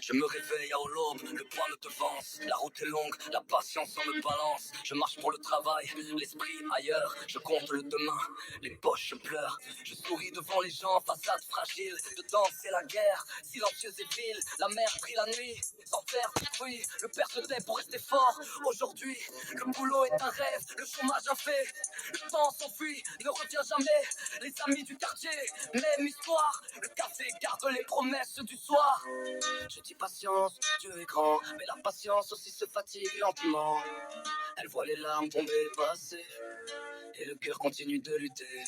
Je me réveille à l'aube, le poids me devance. La route est longue, la patience en me balance. Je marche pour le travail, l'esprit ailleurs. Je compte le demain, les poches pleurent. Je souris devant les gens, façade fragile. Dedans c'est la guerre, silencieuse et vile. La mer prit la nuit, sans faire de bruit. Le père se tait pour rester fort. Aujourd'hui, le boulot est un rêve, le chômage un fait. Le temps s'enfuit, ne revient jamais. Les amis du quartier, même histoire. Le café garde les promesses du soir. Je dis patience, Dieu est grand, mais la patience aussi se fatigue lentement. Elle voit les larmes tomber, passer, et le cœur continue de lutter.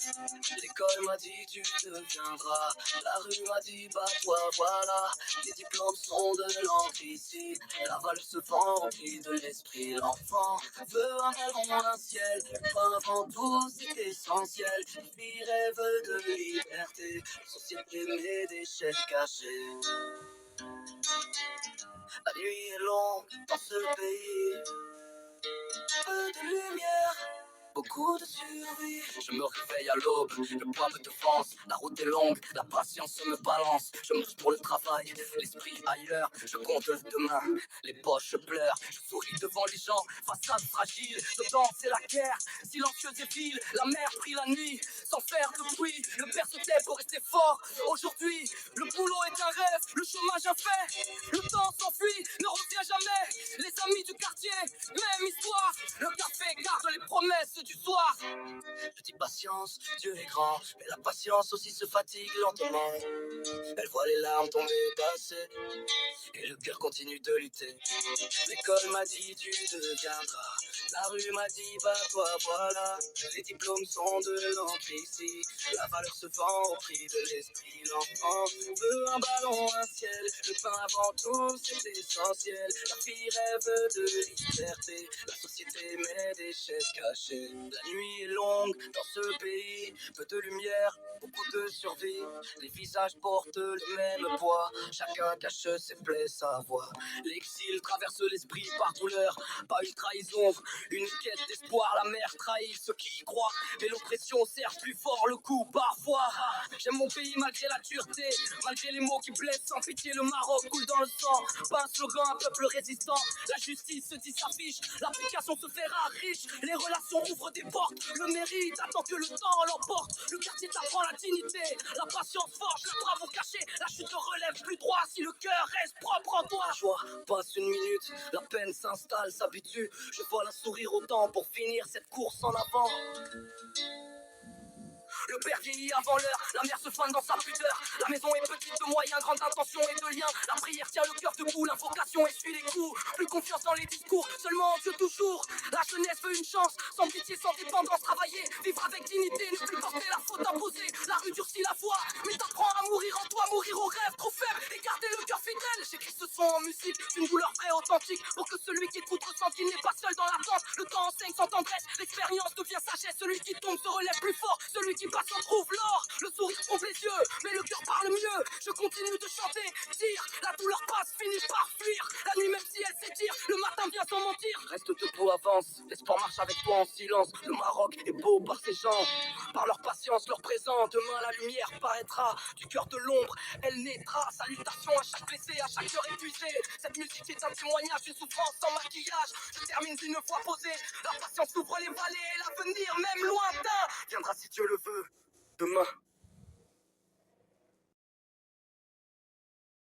L'école m'a dit tu deviendras, la rue m'a dit toi voilà. Les diplômes sont de l'encre ici, la valeur se vend remplie de l'esprit. L'enfant veut un ballon, un ciel, pas avant tout c'est essentiel. Il rêve de liberté, la société met des chèques cachés. La nuit est longue dans ce pays, peu de lumière, beaucoup de survie. Je me réveille à l'aube, le poids me devance. La route est longue, la patience me balance. Je marche pour le travail, l'esprit ailleurs. Je compte le demain, les poches pleurent. Je souris devant les gens, façade fragile. Dedans c'est la guerre, silencieuse et vile. La mer prit la nuit, sans faire de bruit. Le père se tait pour rester fort. Aujourd'hui, le boulot est un rêve, le chômage un fait. Le temps s'enfuit, ne revient jamais. Les amis du quartier, même histoire. Le café garde les promesses du soir. Je dis patience, Dieu est grand, mais la patience aussi se fatigue lentement. Elle voit les larmes tomber, passer, et le cœur continue de lutter. L'école m'a dit tu deviendras, la rue m'a dit toi voilà. Les diplômes sont de l'encre ici, la valeur se vend au prix de l'esprit. L'enfant veut un ballon, un ciel, le pain avant tout c'est essentiel. La fille rêve de liberté, la société met des chaises cachées. La nuit est longue dans ce pays, peu de lumière, beaucoup de survie. Les visages portent le même poids, chacun cache ses plaies, sa voix. L'exil traverse l'esprit par douleur, pas une trahison, une quête d'espoir. La mer trahit ceux qui y croient, mais l'oppression serre plus fort le coup parfois. J'aime mon pays malgré la dureté, malgré les mots qui blessent sans pitié. Le Maroc coule dans le sang, pas un slogan, un peuple résistant. La justice se dit s'affiche, l'application se fait rare, riche. Les relations ouvrent des portes, le mérite attend que le temps l'emporte. Le quartier t'apprend la dignité, la patience forge le bravo caché. La chute te relève plus droit si le cœur reste propre en toi. La joie passe une minute, la peine s'installe, s'habitue. Je vois la sourire autant pour finir cette course en avant. Le père vieillit avant l'heure, la mère se fane dans sa pudeur. La maison est petite de moyens, grande intention et de liens. La prière tient le cœur debout, l'invocation essuie les coups. Plus confiance dans les discours, seulement en Dieu toujours. La jeunesse veut une chance, sans pitié, sans dépendance. Travailler, vivre avec dignité, ne plus porter la faute imposée. La rue durcit la foi, mais t'apprends à mourir en toi. Mourir au rêve trop faible et garder le cœur fidèle. J'écris ce son en musique, une douleur vraie, authentique. Pour que celui qui écoute ressente qu'il n'est pas seul dans l'attente. Le temps enseigne sans tendresse, l'expérience devient sagesse. Celui qui tombe se relève plus fort, celui qui passe en trouve l'or. Le sourire trompe les yeux, mais le cœur parle mieux. Je continue de chanter, dire, la douleur passe, finit par fuir. La nuit même si elle s'étire, le matin vient sans mentir. Reste debout, avance, l'espoir marche avec toi en silence. Le Maroc est beau par ses gens, par leur patience, leur présent. Demain la lumière paraîtra, du cœur de l'ombre elle naîtra. Salutations à chaque blessé, à chaque cœur épuisé. Cette musique est un témoignage d'une souffrance sans maquillage. Je termine une fois posée, la patience ouvre les vallées. L'avenir même lointain viendra si Dieu le veut demain.